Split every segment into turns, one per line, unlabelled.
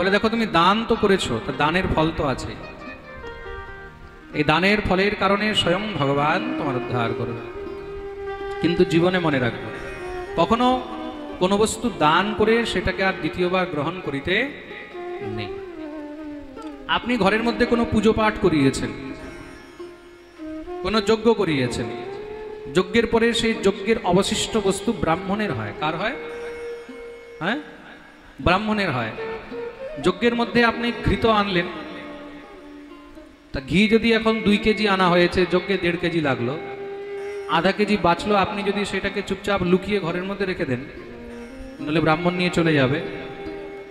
বলে দেখো তুমি দান তো করেছো, তা দানের ফল তো আছে, এই দানের ফলের কারণে স্বয়ং ভগবান তোমার উদ্ধার করবে। কিন্তু জীবনে মনে রাখবে, কখনো কোনো বস্তু দান করে সেটাকে আর দ্বিতীয়বার গ্রহণ করিতে নেই। আপনি ঘরের মধ্যে কোনো পুজো পাঠ করিয়েছেন, কোনো যজ্ঞ করিয়েছেন, যজ্ঞের পরে সেই যজ্ঞের অবশিষ্ট বস্তু ব্রাহ্মণের হয়। কার হয়? হ্যাঁ, ব্রাহ্মণের হয়। যজ্ঞের মধ্যে আপনি ঘৃত আনলেন, তা ঘি যদি এখন 2 কেজি আনা হয়েছে, যজ্ঞে 1.5 কেজি লাগলো, আধা কেজি বাঁচলো, আপনি যদি সেটাকে চুপচাপ লুকিয়ে ঘরের মধ্যে রেখে দেন, নাহলে ব্রাহ্মণ নিয়ে চলে যাবে,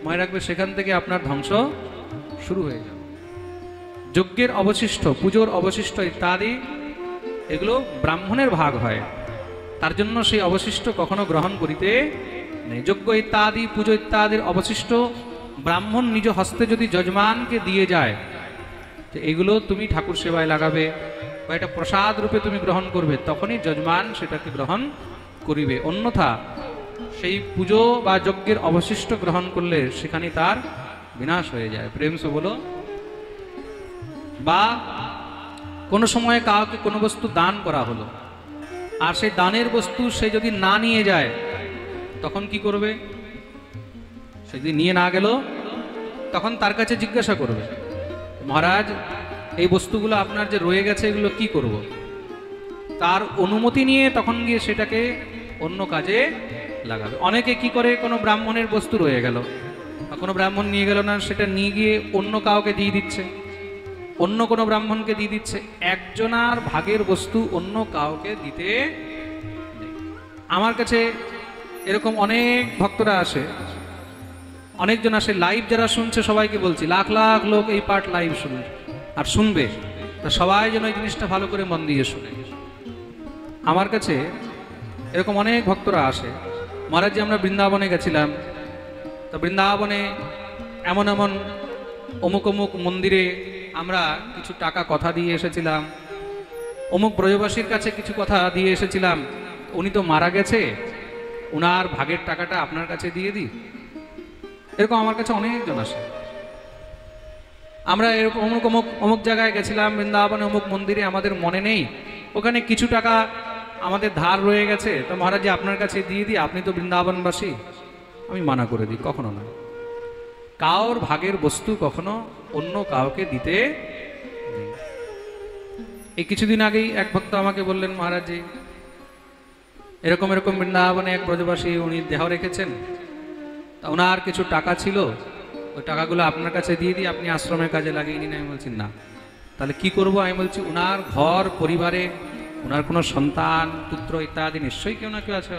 মনে রাখবে সেখান থেকে আপনার ধ্বংস শুরু হয়ে যাবে। যজ্ঞের অবশিষ্ট, পুজোর অবশিষ্ট ইত্যাদি এগুলো ব্রাহ্মণের ভাগ হয়, তার জন্য সেই অবশিষ্ট কখনো গ্রহণ করিতে নেই। যজ্ঞ ইত্যাদি, পুজো ইত্যাদির অবশিষ্ট ব্রাহ্মণ নিজ হস্তে যদি যজমানকে দিয়ে যায়, যে এগুলো তুমি ঠাকুর সেবায় লাগাবে বা এটা প্রসাদ রূপে তুমি গ্রহণ করবে, তখনই যজমান সেটাকে গ্রহণ করিবে। অন্যথা সেই পুজো বা যজ্ঞের অবশিষ্ট গ্রহণ করলে সেখানে তার বিনাশ হয়ে যায়। প্রেম সে বলো। বা কোনো সময় কাউকে কোনো বস্তু দান করা হলো, আর সেই দানের বস্তু সে যদি না নিয়ে যায়, তখন কি করবে? সে যদি নিয়ে না গেল, তখন তার কাছে জিজ্ঞাসা করবে, মহারাজ এই বস্তুগুলো আপনার যে রয়ে গেছে এগুলো কি করব? তার অনুমতি নিয়ে তখন গিয়ে সেটাকে অন্য কাজে লাগাবে। অনেকে কি করে, কোনো ব্রাহ্মণের বস্তু রয়ে গেল, কোনো ব্রাহ্মণ নিয়ে গেল না, সেটা নিয়ে গিয়ে অন্য কাউকে দিয়ে দিচ্ছে, অন্য কোনো ব্রাহ্মণকে দিয়ে দিচ্ছে। একজনার ভাগের বস্তু অন্য কাউকে দিতে নেই। আমার কাছে এরকম অনেক ভক্তরা আসে, অনেকজন আসে, লাইভ যারা শুনছে সবাইকে বলছি, লাখ লাখ লোক এই পার্ট লাইভ শুনবে আর শুনবে, তা সবাই যেন এই জিনিসটা ভালো করে মন দিয়ে শুনে। আমার কাছে এরকম অনেক ভক্তরা আসে, মহারাজ যে আমরা বৃন্দাবনে গেছিলাম, তো বৃন্দাবনে এমন এমন অমুক অমুক মন্দিরে আমরা কিছু টাকা কথা দিয়ে এসেছিলাম, অমুক ব্রজবাসীর কাছে কিছু কথা দিয়ে এসেছিলাম, উনি তো মারা গেছে, উনার ভাগের টাকাটা আপনার কাছে দিয়ে দিই। এরকম আমার কাছে অনেকজন আসে। আমরা এরকম অমুক অমুক অমুক জায়গায় গেছিলাম, বৃন্দাবনে অমুক মন্দিরে, আমাদের মনে নেই, ওখানে কিছু টাকা আমাদের ধার রয়ে গেছে, তো মহারাজ আপনার কাছে দিয়ে দিই, আপনি তো বৃন্দাবনবাসী। আমি মানা করে দিই, কখনো না। কাউর ভাগের বস্তু কখনো অন্য কাউকে দিতে নেই। এই কিছুদিন আগেই এক ভক্ত আমাকে বললেন, মহারাজ জি এরকম এরকম বৃন্দাবনে এক ব্রজবাসী উনি দেহ রেখেছেন, তা ওনার কিছু টাকা ছিল, ওই টাকাগুলো আপনার কাছে দিয়ে দিই, আপনি আশ্রমের কাজে লাগিয়ে নিন। আমি বলছি না। তাহলে কি করব? আমি বলছি ওনার ঘর পরিবারে ওনার কোনো সন্তান পুত্র ইত্যাদি নিশ্চয়ই কেউ না কেউ আছে,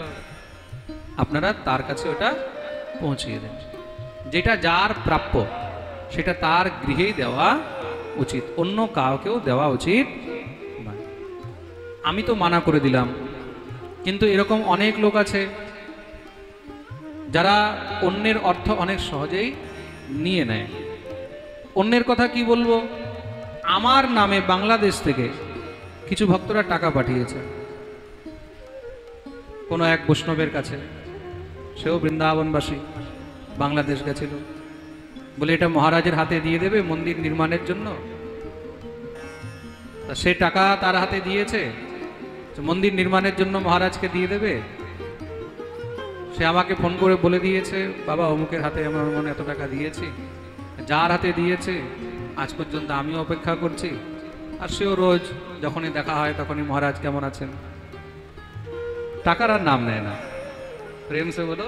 আপনারা তার কাছে ওটা পৌঁছিয়ে দেন। যেটা যার প্রাপ্য সেটা তার গৃহেই দেওয়া উচিত, অন্য কাউকেও দেওয়া উচিত নয়। আমি তো মানা করে দিলাম, কিন্তু এরকম অনেক লোক আছে যারা অন্যের অর্থ অনেক সহজেই নিয়ে নেয়। অন্যের কথা কি বলবো, আমার নামে বাংলাদেশ থেকে কিছু ভক্তরা টাকা পাঠিয়েছে কোনো এক বৈষ্ণবের কাছে, সেও বৃন্দাবনবাসী, বাংলাদেশ গেছিল, বলে এটা মহারাজের হাতে দিয়ে দেবে মন্দির নির্মাণের জন্য। তা সে টাকা তার হাতে দিয়েছে, মন্দির নির্মাণের জন্য মহারাজকে দিয়ে দেবে। সে আমাকে ফোন করে বলে দিয়েছে, বাবা অমুকের হাতে আমার মনে এত টাকা দিয়েছি, যার হাতে দিয়েছে আজ পর্যন্ত আমিও অপেক্ষা করছি, আর সেও রোজ যখনই দেখা হয় তখনই মহারাজ কেমন আছেন, টাকার আর নাম নেয় না। প্রেম সে বলো।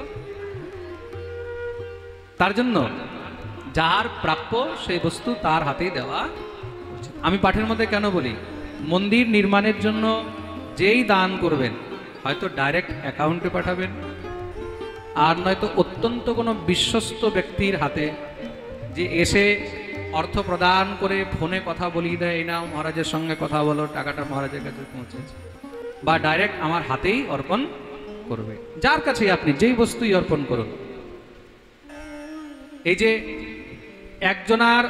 তার জন্য যার প্রাপ্য সেই বস্তু তার হাতেই দেওয়া উচিত। আমি পাঠের মধ্যে কেন বলি, মন্দির নির্মাণের জন্য যেই দান করবেন হয়তো ডাইরেক্ট অ্যাকাউন্টে পাঠাবেন, আর নয়তো অত্যন্ত কোনো বিশ্বস্ত ব্যক্তির হাতে, যে এসে অর্থ প্রদান করে ফোনে কথা বলিয়ে দেয়, এই নাও মহারাজের সঙ্গে কথা বলো, টাকাটা মহারাজের কাছে পৌঁছেছে, বা ডাইরেক্ট আমার হাতেই অর্পণ করবে। যার কাছে আপনি যেই বস্তুই অর্পণ করুন, এই যে একজনার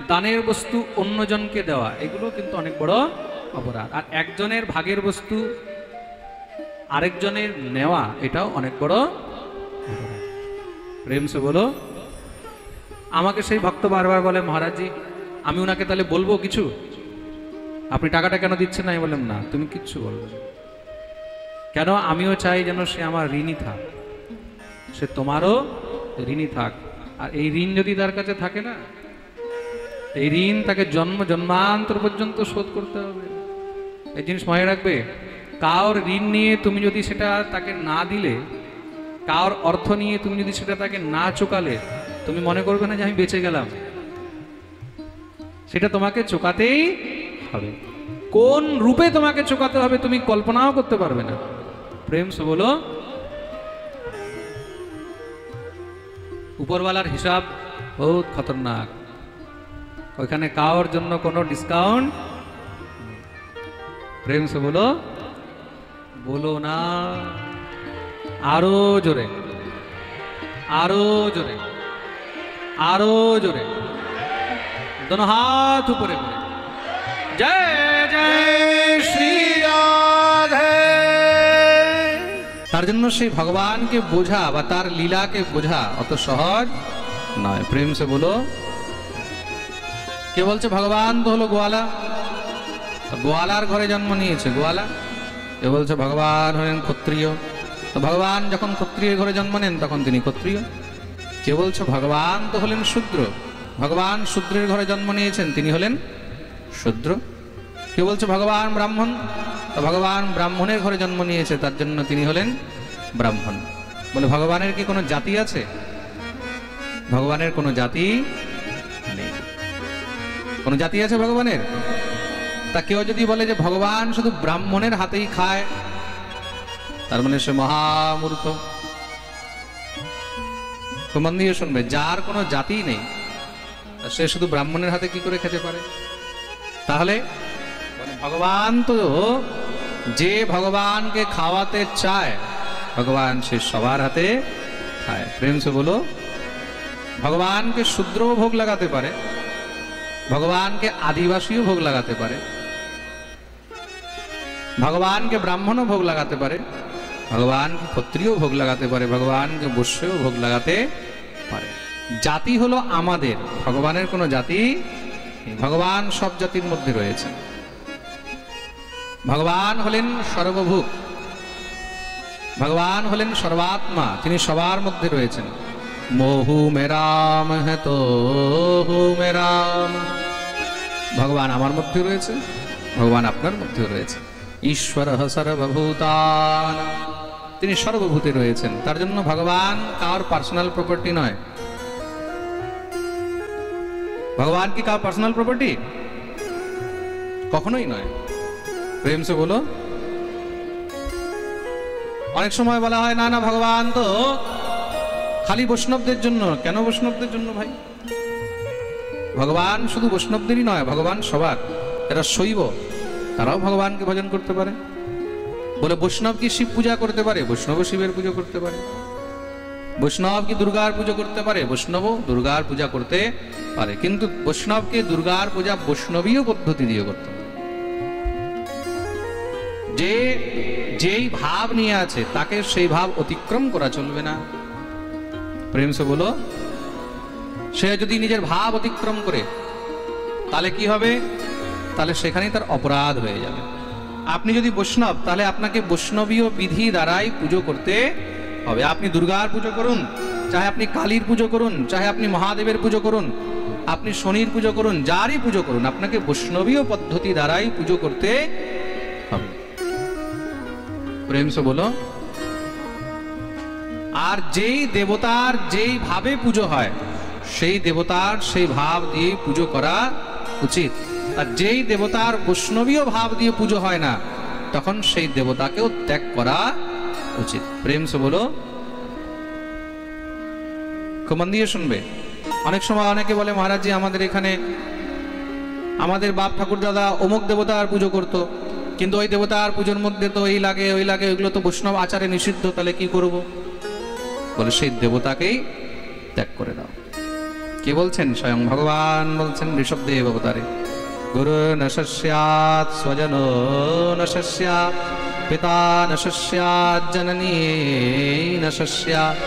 দানের বস্তু অন্যজনকে দেওয়া, এগুলো কিন্তু অনেক বড় অপরাধ। আর একজনের ভাগের বস্তু আরেকজনের নেওয়া, এটাও অনেক বড় অপরাধ। প্রেম সে বলো। আমাকে সেই ভক্ত বারবার বলে, মহারাজজি আমি ওনাকে তাহলে বলবো কিছু, আপনি টাকাটা কেন দিচ্ছেন না? আমি বললাম না, তুমি কিচ্ছু বলবে না। কেন? আমিও চাই যেন সে আমার ঋণী থাক, সে তোমারও ঋণী থাক। আর এই ঋণ যদি তার কাছে থাকে না, এই ঋণ তাকে জন্ম জন্মান্তর পর্যন্ত শোধ করতে হবে। এই জিনিস মনে রাখবে, কার ঋণ নিয়ে তুমি যদি সেটা তাকে না দিলে, কার অর্থ নিয়ে তুমি যদি সেটা তাকে না চোকালে, তুমি মনে করবে না যে আমি বেঁচে গেলাম। সেটা তোমাকে চোকাতেই হবে। কোন রূপে তোমাকে চোকাতে হবে তুমি কল্পনাও করতে পারবে না। প্রেম সে বলো, উপরওয়ালার হিসাব বহুত খতরনাক, ওইখানে কারোর জন্য কোনো ডিসকাউন্ট। প্রেম সে বলো, বলো না, আরো জোরে, আরো জোরে, আরো জোরে, দোনো হাত উপরে করে জয় জয় শ্রী রাধে। তার জন্য সেই ভগবানকে বোঝা বা তার লীলাকে বোঝা অত সহজ নয়। প্রেম সে বলো, কে বলছে ভগবান তো হলো গোয়ালা, গোয়ালার ঘরে জন্ম নিয়েছে গোয়ালা। কে বলছে ভগবান হলেন ক্ষত্রিয়, তো ভগবান যখন ক্ষত্রিয় ঘরে জন্ম নেন তখন তিনি ক্ষত্রিয়। কে বলছে ভগবান তো হলেন শূদ্র, ভগবান শূদ্রের ঘরে জন্ম নিয়েছেন, তিনি হলেন শূদ্র। কে বলছে ভগবান ব্রাহ্মণ, তো ভগবান ব্রাহ্মণের ঘরে জন্ম নিয়েছে, তার জন্য তিনি হলেন ব্রাহ্মণ। বলে ভগবানের কি কোনো জাতি আছে? ভগবানের কোনো জাতি নেই। কোনো জাতি আছে ভগবানের? তা কেউ যদি বলে যে ভগবান শুধু ব্রাহ্মণের হাতেই খায়, তার মানে সে মহামূর্খ। তো মন দিয়ে শুনবে, যার কোনো জাতি নেই সে শুধু ব্রাহ্মণের হাতে কি করে খেতে পারে? তাহলে ভগবান তো, যে ভগবানকে খাওয়াতে চায় ভগবান সে সবার হাতে খায়। প্রেম সে বলো, ভগবানকে শূদ্রও ভোগ লাগাতে পারে, ভগবানকে আদিবাসীও ভোগ লাগাতে পারে, ভগবানকে ব্রাহ্মণও ভোগ লাগাতে পারে, ভগবানকে ক্ষত্রিয় ভোগ লাগাতে পারে, ভগবানকে বৈশ্যও ভোগ লাগাতে পারে। জাতি হলো আমাদের, ভগবানের কোনো জাতি নেই। ভগবান সব জাতির মধ্যে রয়েছেন। ভগবান হলেন সর্বভূত, ভগবান হলেন সর্বাত্মা, তিনি সবার মধ্যে রয়েছেন। মোহু মেরাম হেতো মেরাম, ভগবান আমার মধ্যে রয়েছে, ভগবান আপনার মধ্যে রয়েছে। ঈশ্বর সর্বভূতান, তিনি সর্বভূতে রয়েছেন। তার জন্য ভগবান কার পার্সোনাল প্রপার্টি নয়। ভগবান কি কার পার্সোনাল প্রপার্টি? কখনোই নয়। প্রেম সে বলো, অনেক সময় বলা হয় না না ভগবান তো খালি বৈষ্ণবদের জন্য। কেন বৈষ্ণবদের জন্য ভাই? ভগবান শুধু বৈষ্ণবদেরই নয়, ভগবান সবার। যারা শৈব তারাও ভগবানকে ভজন করতে পারে। বলে বৈষ্ণব কি শিব পূজা করতে পারে? বৈষ্ণব শিবের পুজো করতে পারে। বৈষ্ণব কি দুর্গার পুজো করতে পারে? বৈষ্ণব দুর্গার পূজা করতে পারে। কিন্তু বৈষ্ণবকে দুর্গার পূজা বৈষ্ণবীয় পদ্ধতি দিয়ে করতে হবে। যে যেই ভাব নিয়ে আছে তাকে সেই ভাব অতিক্রম করা চলবে না। প্রেম সে বলো, সে যদি নিজের ভাব অতিক্রম করে তাহলে কি হবে? তাহলে সেখানেই তার অপরাধ হয়ে যাবে। আপনি যদি বৈষ্ণব, তাহলে আপনাকে বৈষ্ণবীয় বিধি দ্বারাই পুজো করতে হবে। আপনি দুর্গার পুজো করুন, চাহে আপনি কালীর পুজো করুন, চাহে আপনি মহাদেবের পুজো করুন, আপনি শনির পুজো করুন, যারই পুজো করুন, আপনাকে বৈষ্ণবীয় পদ্ধতি দ্বারাই পুজো করতে হবে। প্রেম সে বলো, আর যেই দেবতার যেই ভাবে পুজো হয় সেই দেবতার সেই ভাব দিয়ে পুজো করা উচিত। আর যেই দেবতার বৈষ্ণবীয় ভাব দিয়ে পুজো হয় না তখন সেই দেবতাকেও ত্যাগ করা উচিত। প্রেম সে বলো, খুব মন দিয়ে শুনবে। অনেক সময় অনেকে বলে মহারাজজি আমাদের এখানে আমাদের বাপ ঠাকুর দাদা অমুক দেবতার পুজো করতো, কিন্তু ওই দেবতার পুজোর মধ্যে তো এই লাগে ওই লাগে, ওইগুলো তো বৈষ্ণব আচারে নিষিদ্ধ, তাহলে কি করব? বলে সেই দেবতাকেই ত্যাগ করে দাও। কে বলছেন? স্বয়ং ভগবান বলছেন ঋষভদেব অবতারে, গুরু ন শস্যাৎ স্বজনো ন শস্যাৎ পিতা ন শস্যাৎ জননী ন শস্যাৎ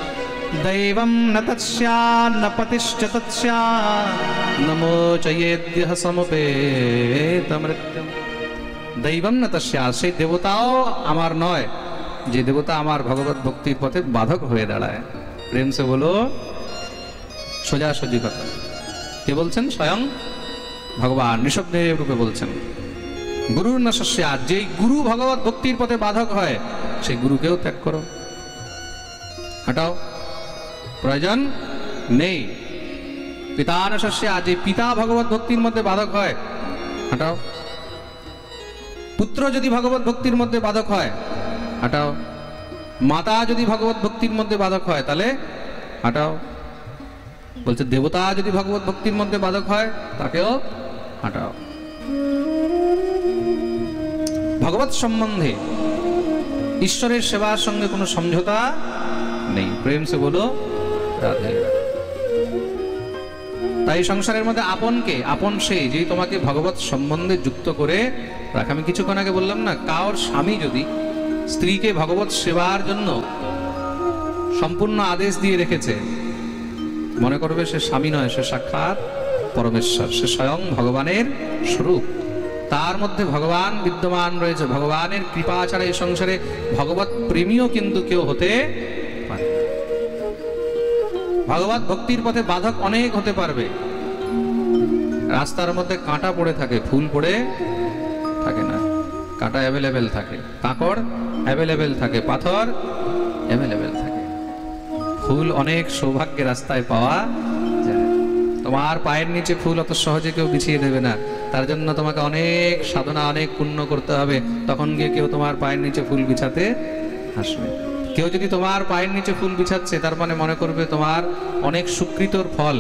दैवं न तत्स्यान्न पतिश्च तत्स्यात् नमो चयेद्यः समुपेत मृत्यु। दैवं न तस्यात्, সেই দেবতাও আমার নয় যে দেবতা আমার ভগবত ভক্তির পথে বাধক হয়ে দাঁড়ায়। প্রেম সে বলো, সোজাসুজি কথা। কে বলছেন? স্বয়ং ভগবান ঋষভদেব রূপে বলছেন। গুরুর ন সস্যাৎ, যেই গুরু ভগবত ভক্তির পথে বাধক হয় সেই গুরুকেও ত্যাগ করো, হটাও, প্রয়োজন নেই। পিতা ন সস্যাৎ, যে পিতা ভগবত ভক্তির মধ্যে বাধক হয় হটাও। পুত্র যদি ভগবত ভক্তির মধ্যে বাধক হয় হটাও। মাতা যদি ভগবত ভক্তির মধ্যে বাধক হয় তাহলে হটাও। বলছে দেবতা যদি ভগবত ভক্তির মধ্যে বাধক হয় তাকেও হটাও। ভগবত সম্বন্ধে ঈশ্বরের সেবার সঙ্গে কোনো সমঝোতা নেই। প্রেম সে বলো রাধে। তাই সংসারের মধ্যে আপনকে, আপন সে যে তোমাকে ভগবত সম্বন্ধে যুক্ত করে রাখে। আমি কিছুক্ষণ আগে বললাম না, কার স্বামী যদি স্ত্রীকে ভগবত সেবার জন্য সম্পূর্ণ আদেশ দিয়ে রেখেছে, মনে করবে সে স্বামী নয়, সে সাক্ষাৎ পরমেশ্বর, সে স্বয়ং ভগবানের স্বরূপ। তার মধ্যে ভগবান বিদ্যমান রয়েছে। ভগবানের কৃপা ছাড়া এই সংসারে ভগবত প্রেমীও কিন্তু কেউ হতে পারে। ভগবত ভক্তির পথে বাধক অনেক হতে পারবে। রাস্তার মধ্যে কাঁটা পড়ে থাকে, ফুল পড়ে থাকে না। কাঁটা অ্যাভেলেবেল থাকে, কাঁকড় অ্যাভেলেবেল থাকে, পাথর অ্যাভেলেবেল থাকে, ফুল অনেক সৌভাগ্যে রাস্তায় পাওয়া যায়। তোমার পায়ের নিচে ফুল অত সহজে কেউ বিছিয়ে দেবে না, তার জন্য তোমাকে অনেক সাধনা, অনেক পুণ্য করতে হবে, তখন গিয়ে কেউ তোমার পায়ের নিচে ফুল বিছাতে আসবে। কেউ যদি তোমার পায়ের নিচে ফুল বিছাচ্ছে তার মানে মনে করবে তোমার অনেক সুকৃতর ফল,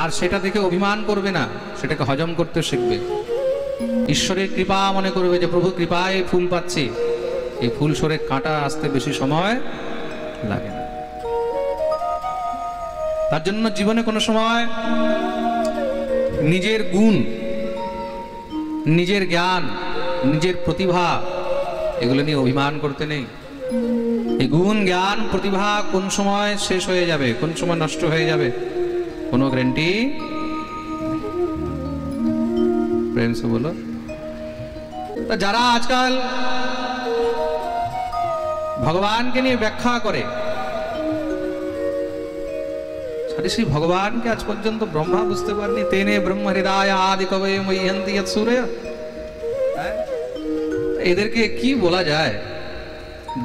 আর সেটা দেখে অভিমান করবে না, সেটাকে হজম করতে শিখবে। ঈশ্বরের কৃপা মনে করবে যে প্রভু কৃপায় ফুল পাচ্ছি, এই ফুল সরে কাঁটা আসতে বেশি সময় লাগে না। তার জন্য জীবনে কোনো সময় নিজের গুণ, নিজের জ্ঞান, নিজের প্রতিভা এগুলো নিয়ে অভিমান করতে নেই। এই গুণ, জ্ঞান, প্রতিভা কোন সময় শেষ হয়ে যাবে, কোন সময় নষ্ট হয়ে যাবে, কোনো গ্যারান্টি। প্রেম সে বলো। যারা আজকাল ভগবানকে নিয়ে ব্যাখ্যা করে, সেই ভগবানকে আজ পর্যন্ত ব্রহ্মা বুঝতে পারেনি। তেনে ব্রহ্ম হৃদয় আদি কবয়ে মহ্যন্তি ইয়ৎ সূরয়ঃ। এদেরকে কি বলা যায়?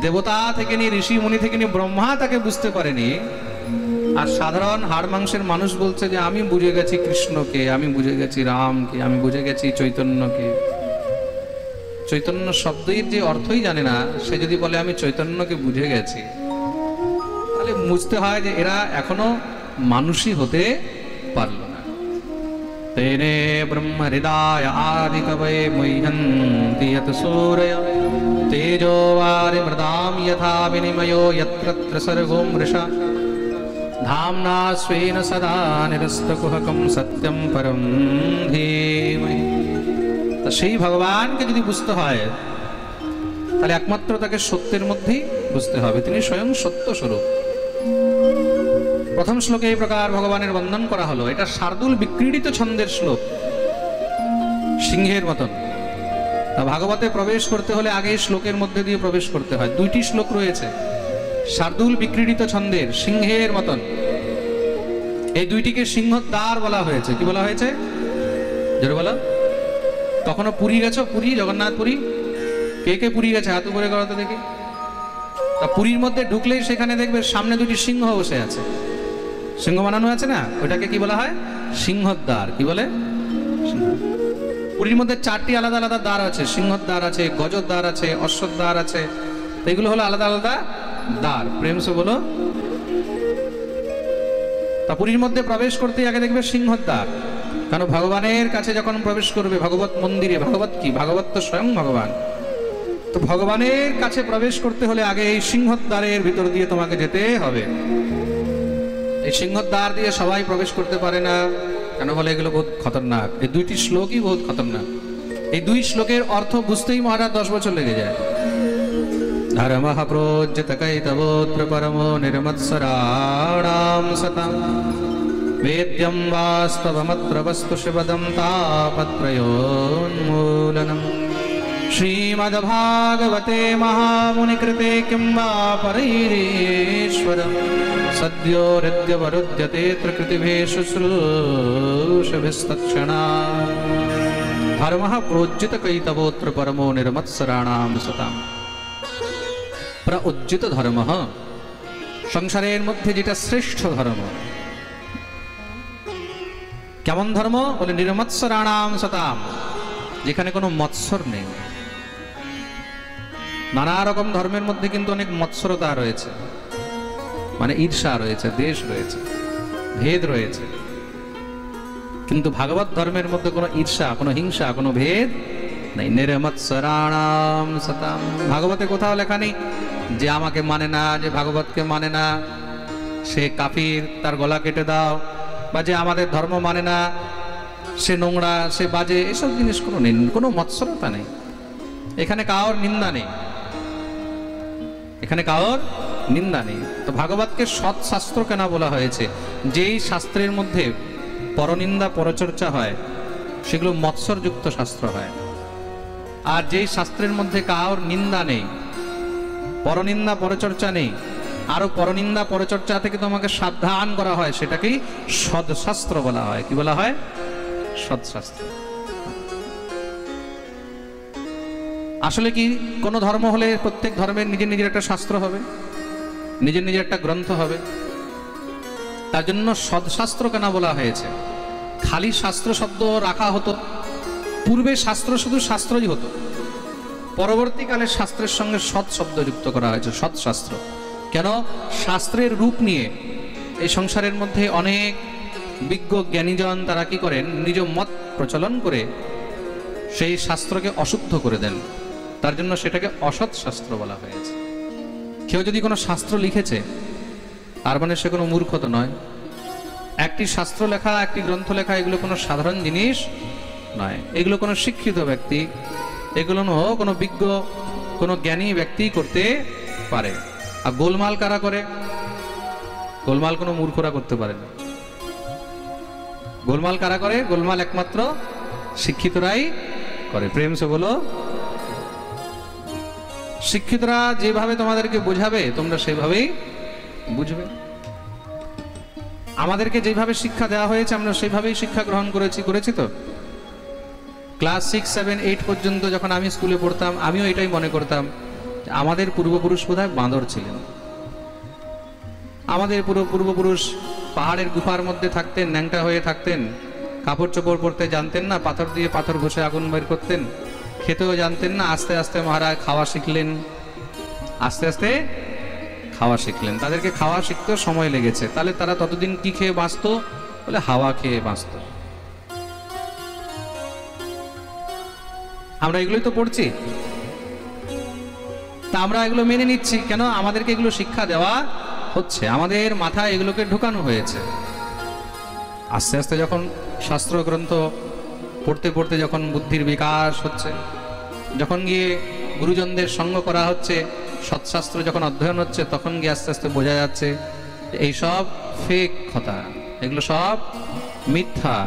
দেবতা থেকে নিয়ে, ঋষি মুনি থেকে নিয়ে ব্রহ্মা তাকে বুঝতে পারেনি, আর সাধারণ হাড় মাংসের মানুষ বলছে যে আমি বুঝে গেছি কৃষ্ণকে, আমি বুঝে গেছি রামকে, আমি বুঝে গেছি চৈতন্যকে। চৈতন্য শব্দের যে অর্থই জানে না, সে যদি বলে আমি চৈতন্যকে বুঝে গেছি, তাহলে বুঝতে হয় যে এরা এখনো মানুষই হতে পারল না। তেনে ব্রহ্ম হৃদয় আদি কবয়ে মহ্যন্তি ইয়ৎ সূরয়ঃ তেজো বারি মৃদাম যথা বিনিময়ো যত্র সর্গো মৃষা ধামনা স্বেন সদা নিরস্তকুহকম সত্যম পরম ধীমহি। তা সেই ভগবানকে যদি বুঝতে হয় তাহলে একমাত্র তাকে সত্যের মধ্যেই বুঝতে হবে। তিনি স্বয়ং সত্য স্বরূপ। প্রথম শ্লোকে এই প্রকার ভগবানের বন্দন করা হলো। এটা শার্দুল বিক্রীডিত ছন্দের শ্লোক, সিংহের মতন। তা ভাগবতে প্রবেশ করতে হলে আগে শ্লোকের মধ্যে দিয়ে প্রবেশ করতে হয়। দুইটি শ্লোক রয়েছে শার্দুল বিক্রীডিত ছন্দের, সিংহের মতন। এই দুইটিকে সিংহদ্বার বলা হয়েছে। কি বলা হয়েছে? জোরে বলো। কখনো পুরী গেছো? পুরী, জগন্নাথ পুরী? কে কে পুরী গেছে? হাত উপরে করো তো দেখি। তা পুরীর মধ্যে ঢুকলেই সেখানে দেখবে সামনে দুটি সিংহ বসে আছে, সিংহ বানানো আছে না, ওইটাকে কি বলা হয়? সিংহদ্বার। কি বলে? পুরীর মধ্যে চারটি আলাদা আলাদা দ্বার আছে। সিংহদ্বার আছে, গজদ্বার আছে, অশ্বদ্বার আছে। এগুলো হলো আলাদা আলাদা দ্বার। প্রেম সে বলো। তা পুরীর মধ্যে প্রবেশ করতে আগে দেখবে সিংহদ্বার। কারণ ভগবানের কাছে যখন প্রবেশ করবে, ভগবত মন্দিরে, ভগবত কি? ভগবত তো স্বয়ং ভগবান। তো ভগবানের কাছে প্রবেশ করতে হলে আগে এই সিংহদ্বারের ভিতর দিয়ে তোমাকে যেতে হবে। এই সিংহদ্বার দিয়ে সবাই প্রবেশ করতে পারে না। কেন বলে? এগুলো বহুত খতরনাক। এই দুইটি শ্লোকই বহুত খতরনাক। এই দুই শ্লোকের অর্থ বুঝতেই মহারাজ 10 বছর লেগে যায়। धर्मः प्रोज्यत कैतवोऽत्र परमो निर्मत्सराणां सतां वेद्यं वास्तवमत्र वस्तु शिवदं तापत्रयोन्मूलनम् श्रीमद्भागवते महामुनिकृते किं वा परैरीश्वरं सद्यो हृद्यवरुध्यतेऽत्र कृतिभिः शुश्रूषभिस्तत्क्षणात् धर्मः प्रोज्जित कैतवोऽत्र परमो निर्मत्सराणां सतां प्रोज्जित धर्म संसारेर मध्य जेटा श्रेष्ठ धर्म केमन धर्म बोले निर्मत्सराणां सतां जेखाने कोनो मत्सर नेই नाना रकम धर्मेर मध्य किन्तु अनेक मत्सरता रयेछे माने ईर्षा रयेछे देश रयेछे भेद रयेछे किन्तु भागवत धर्मेर मध्य कोनो ईर्षा कोनो हिंसा कोनो भेद नहीं निर्मत्सराणां सतां भागवते कोथाओ लेखा नेই যে আমাকে মানে না যে ভাগবতকে মানে না সে কাফির তার গলা কেটে দাও বা যে আমাদের ধর্ম মানে না সে নোংরা সে বাজে এসব জিনিস কোনো নেই কোনো মৎসরতা নেই এখানে কাউর নিন্দা নেই এখানে কাউর নিন্দা নেই তো ভাগবতকে সৎ শাস্ত্র কেন বলা হয়েছে যেই শাস্ত্রের মধ্যে পরনিন্দা পরচর্চা হয় সেগুলো মৎসরযুক্ত শাস্ত্র হয় আর যেই শাস্ত্রের মধ্যে কাউর নিন্দা নেই পরনিন্দা পরচর্চা নেই আরো পরনিন্দা পরচর্চা থেকে তোমাকে সাবধান করা হয় সেটাকেই সৎশাস্ত্র বলা হয় কি বলা হয় সৎশাস্ত্র আসলে কি কোন ধর্ম হলে প্রত্যেক ধর্মের নিজের নিজের একটা শাস্ত্র হবে নিজের নিজের একটা গ্রন্থ হবে তার জন্য সৎশাস্ত্র কেন বলা হয়েছে খালি শাস্ত্র শব্দ রাখা হতো পূর্বে শাস্ত্র শুধু শাস্ত্রই হতো পরবর্তীকালে শাস্ত্রের সঙ্গে সৎ শব্দ যুক্ত করা হয়েছে সৎ শাস্ত্র কেন শাস্ত্রের রূপ নিয়ে এই সংসারের মধ্যে অনেক বিজ্ঞ জ্ঞানীজন তারা কি করেন নিজ মত প্রচলন করে সেই শাস্ত্রকে অশুদ্ধ করে দেন তার জন্য সেটাকে অসৎ শাস্ত্র বলা হয়েছে কেউ যদি কোনো শাস্ত্র লিখেছে তার মানে সে কোনো মূর্খ তো নয় একটি শাস্ত্র লেখা একটি গ্রন্থ লেখা এগুলো কোনো সাধারণ জিনিস নয় এগুলো কোনো শিক্ষিত ব্যক্তি এগুলো কোনো বিজ্ঞ কোনো জ্ঞানী ব্যক্তি করতে পারে আর গোলমাল কারা করে গোলমাল কোনো মূর্খরা করতে পারে না গোলমাল কারা করে গোলমাল একমাত্র শিক্ষিতরাই করে প্রেম সে বলো শিক্ষিতরা যেভাবে তোমাদেরকে বোঝাবে তোমরা সেভাবেই বুঝবে আমাদেরকে যেভাবে শিক্ষা দেওয়া হয়েছে আমরা সেইভাবেই শিক্ষা গ্রহণ করেছি তো ক্লাস 6, 7, 8 পর্যন্ত যখন আমি স্কুলে পড়তাম আমিও এটাই মনে করতাম আমাদের পূর্বপুরুষ বোধহয় বাঁদর ছিলেন আমাদের পূর্বপুরুষ পাহাড়ের গুফার মধ্যে থাকতেন ন্যাংটা হয়ে থাকতেন কাপড় চোপড় পরতে জানতেন না পাথর দিয়ে পাথর ঘষে আগুন বের করতেন খেতেও জানতেন না আস্তে আস্তে মহারাজ খাওয়া শিখলেন আস্তে আস্তে খাওয়া শিখলেন তাদেরকে খাওয়া শিখতেও সময় লেগেছে তাহলে তারা ততদিন কি খেয়ে বাঁচতো বলে হাওয়া খেয়ে বাঁচতো আমরা এগুলোই তো পড়ছি তা আমরা এগুলো মেনে নিচ্ছি কেন আমাদেরকে এগুলো শিক্ষা দেওয়া হচ্ছে আমাদের মাথায় এগুলোকে ঢুকানো হয়েছে আস্তে আস্তে যখন শাস্ত্র গ্রন্থ পড়তে পড়তে যখন বুদ্ধির বিকাশ হচ্ছে যখন গিয়ে গুরুজনদের সঙ্গ করা হচ্ছে সৎশাস্ত্র যখন অধ্যয়ন হচ্ছে তখন গিয়ে আস্তে আস্তে বোঝা যাচ্ছে এই সব ফেক কথা এগুলো সব মিথ্যা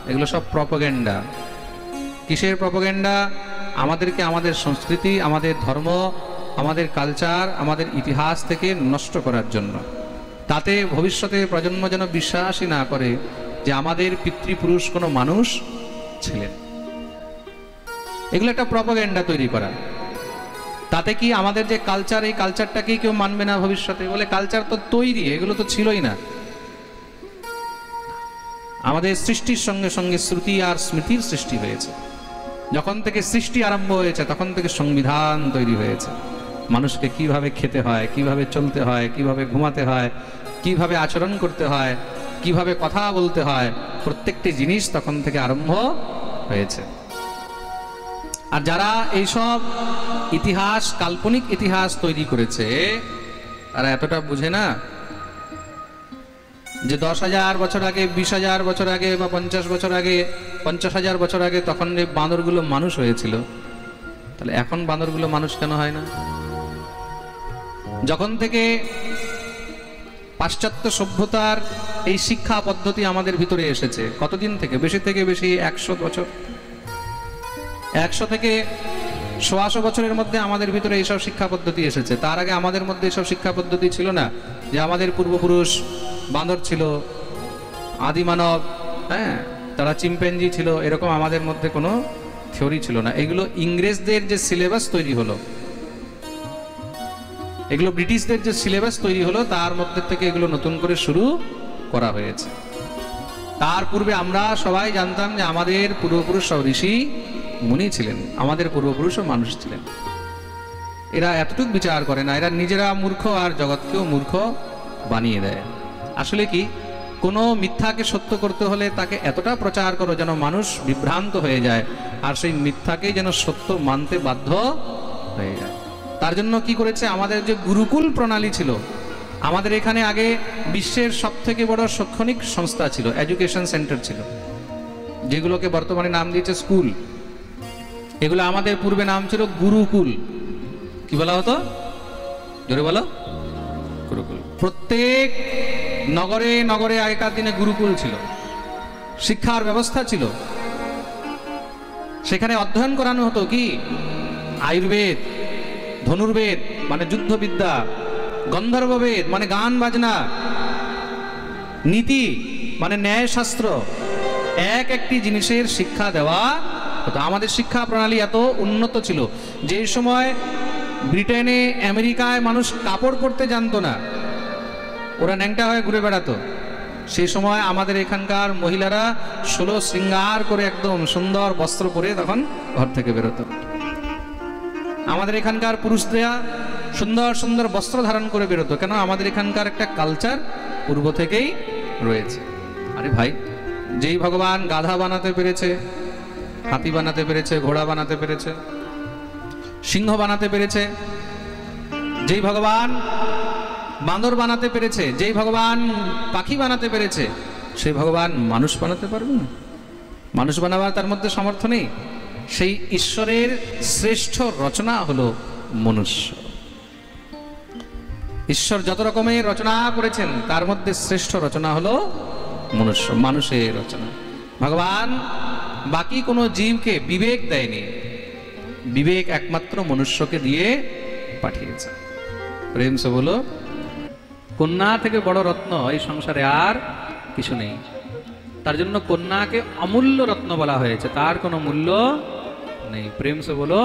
এগুলো সব প্রপাগান্ডা কিসের প্রপাগান্ডা আমাদেরকে আমাদের সংস্কৃতি আমাদের ধর্ম আমাদের কালচার আমাদের ইতিহাস থেকে নষ্ট করার জন্য তাতে ভবিষ্যতে প্রজন্ম যেন বিশ্বাসই না করে যে আমাদের পিতৃপুরুষ কোনো মানুষ ছিলেন এগুলো একটা প্রপাগান্ডা তৈরি করা তাতে কি আমাদের যে কালচার এই কালচারটাকেই কেউ মানবে না ভবিষ্যতে বলে কালচার তো তৈরি এগুলো তো ছিলই না আমাদের সৃষ্টির সঙ্গে সঙ্গে শ্রুতি আর স্মৃতির সৃষ্টি হয়েছে যখন থেকে সৃষ্টি আরম্ভ হয়েছে তখন থেকে সংবিধান তৈরি হয়েছে মানুষকে কিভাবে খেতে হয় কিভাবে চলতে হয় কিভাবে ঘুমাতে হয় কিভাবে আচরণ করতে হয় কিভাবে কথা বলতে হয় প্রত্যেকটি জিনিস তখন থেকে আরম্ভ হয়েছে আর যারা এইসব ইতিহাস কাল্পনিক ইতিহাস তৈরি করেছে তারা এতটা বুঝে না যে 10,000 বছর আগে 20,000 বছর আগে বা 50 বছর আগে 50,000 বছর আগে তখন এই বাঁদরগুলো মানুষ হয়েছিল তাহলে এখন বাঁদরগুলো মানুষ কেন হয় না যখন থেকে পাশ্চাত্য সভ্যতার এই শিক্ষা পদ্ধতি আমাদের ভিতরে এসেছে, কতদিন থেকে? বেশি থেকে বেশি 100 বছর, 100 থেকে 100 বছরের মধ্যে আমাদের ভিতরে এইসব শিক্ষা পদ্ধতি এসেছে। তার আগে আমাদের মধ্যে এইসব শিক্ষা পদ্ধতি ছিল না। যে আমাদের পূর্বপুরুষ বাঁদর ছিল, আদিমানব, হ্যাঁ, তারা চিম্প্যাঞ্জি ছিল, এরকম আমাদের মধ্যে কোনো থিওরি ছিল না। এগুলো ইংরেজদের যে সিলেবাস তৈরি হলো, এগুলো ব্রিটিশদের যে সিলেবাস তৈরি হলো, তার মধ্যে থেকে এগুলো নতুন করে শুরু করা হয়েছে। তার পূর্বে আমরা সবাই জানতাম যে আমাদের পূর্বপুরুষ সব ঋষি মুনি ছিলেন, আমাদের পূর্বপুরুষও মানুষ ছিলেন। এরা এতটুকু বিচার করে না, এরা নিজেরা মূর্খ আর জগৎকেও মূর্খ বানিয়ে দেয়। আসলে কি, কোনো মিথ্যাকে সত্য করতে হলে তাকে এতটা প্রচার করো যেন মানুষ বিভ্রান্ত হয়ে যায়, আর সেই মিথ্যাকেই যেন সত্য মানতে বাধ্য হয়ে যায়। তার জন্য কি করেছে, আমাদের যে গুরুকুল প্রণালী ছিল, আমাদের এখানে আগে বিশ্বের সবথেকে বড় শৈক্ষণিক সংস্থা ছিল, এডুকেশন সেন্টার ছিল, যেগুলোকে বর্তমানে নাম দিয়েছে স্কুল। এগুলো আমাদের পূর্বে নাম ছিল গুরুকুল। কি বলা হতো? জোরে বলো। গুরুকুল। প্রত্যেক নগরে নগরে আগেকার দিনে গুরুকুল ছিল, শিক্ষার ব্যবস্থা ছিল। সেখানে অধ্যয়ন করানো হতো কি? আয়ুর্বেদ, ধনুর্বেদ মানে যুদ্ধবিদ্যা, গন্ধর্ববেদ মানে গান বাজনা, নীতি মানে ন্যায়শাস্ত্র, এক একটি জিনিসের শিক্ষা দেওয়া হতো। আমাদের শিক্ষা প্রণালী এত উন্নত ছিল, যে সময় ব্রিটেনে আমেরিকায় মানুষ কাপড় পরতে জানতো না, ওরা ন্যাংটা হয়ে ঘুরে বেড়াতো। সেই সময় আমাদের এখানকার মহিলারা 16 শৃঙ্গার করে একদম সুন্দর বস্ত্র পরে তখন ঘর থেকে বেরোতো। আমাদের এখানকার পুরুষরা সুন্দর সুন্দর বস্ত্র ধারণ করে বেরোতো। কেন? আমাদের এখানকার একটা কালচার পূর্ব থেকেই রয়েছে। আরে ভাই, যেই ভগবান গাধা বানাতে পেরেছে, হাতি বানাতে পেরেছে, ঘোড়া বানাতে পেরেছে, সিংহ বানাতে পেরেছে, যেই ভগবান বাঁদর বানাতে পেরেছে, যেই ভগবান পাখি বানাতে পেরেছে, সেই ভগবান মানুষ বানাতে পারবে না? মানুষ বানাবার তার মধ্যে সামর্থ্য নেই। সেই ঈশ্বরের শ্রেষ্ঠ রচনা হলো মনুষ্য। ঈশ্বর যত রকমের রচনা করেছেন, তার মধ্যে শ্রেষ্ঠ রচনা হলো মনুষ্য, মানুষের রচনা। ভগবান বাকি কোনো জীবকে বিবেক দেয়নি, বিবেক একমাত্র মনুষ্যকে দিয়ে পাঠিয়েছে। প্রেম সে বলো। কন্যা থেকে বড় রত্ন এই সংসারে আর কিছু নেই। তার জন্য কন্যাকে অমূল্য রত্ন বলা হয়েছে, তার কোনো মূল্য নেই। প্রেম সে বলো।